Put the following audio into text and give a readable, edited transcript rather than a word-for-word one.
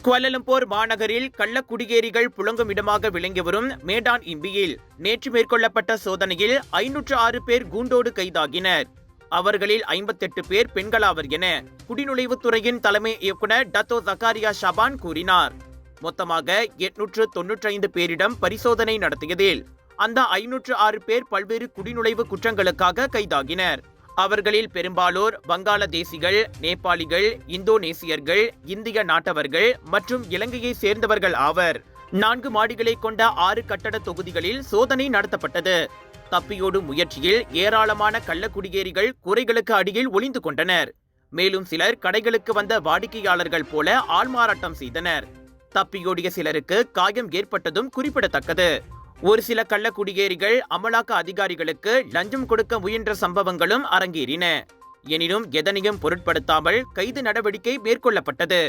Kuala Lumpur மாநகரில் கள்ள குடியேறிகள் புழங்கும் இடமாக விளங்கி வரும் மேடான் இம்பியில் நேற்று மேற்கொள்ளப்பட்ட சோதனையில் 506 பேர் கூண்டோடு கைதாகினர். அவர்களில் 58 பேர் பெண்களாவர் என குடிநுழைவுத்துறையின் தலைமை இயக்குனர் டத்தோ ஜக்காரியா ஷபான் கூறினார். மொத்தமாக 895 பேரிடம் பரிசோதனை நடத்தியதில் அந்த 506 பேர் பல்வேறு குடிநுழைவு குற்றங்களுக்காக கைதாகினர். அவர்களில் பெரும்பாலோர் வங்காளதேசிகள், நேபாளிகள், இந்தோனேசியர்கள், இந்திய நாட்டவர்கள் மற்றும் இலங்கையை சேர்ந்தவர்கள் ஆவர். 4 மாடிகளை கொண்ட 6 கட்டட தொகுதிகளில் சோதனை நடத்தப்பட்டது. தப்பியோடும் முயற்சியில் ஏராளமான கள்ள குடியேறிகள் கூரைகளுக்கு அடியில் ஒளிந்து கொண்டனர். மேலும் சிலர் கடைகளுக்கு வந்த வாடிக்கையாளர்கள் போல ஆள்மாறாட்டம் செய்தனர். தப்பியோடிய சிலருக்கு காயம் ஏற்பட்டதும் குறிப்பிடத்தக்கது. ஒரு சில கள்ள குடியேறிகள் அமலாக்க அதிகாரிகளுக்கு லஞ்சம் கொடுக்க முயன்ற சம்பவங்களும் அரங்கேறின. எனினும் எதனையும் பொருட்படுத்தாமல் கைது நடவடிக்கை மேற்கொள்ளப்பட்டது.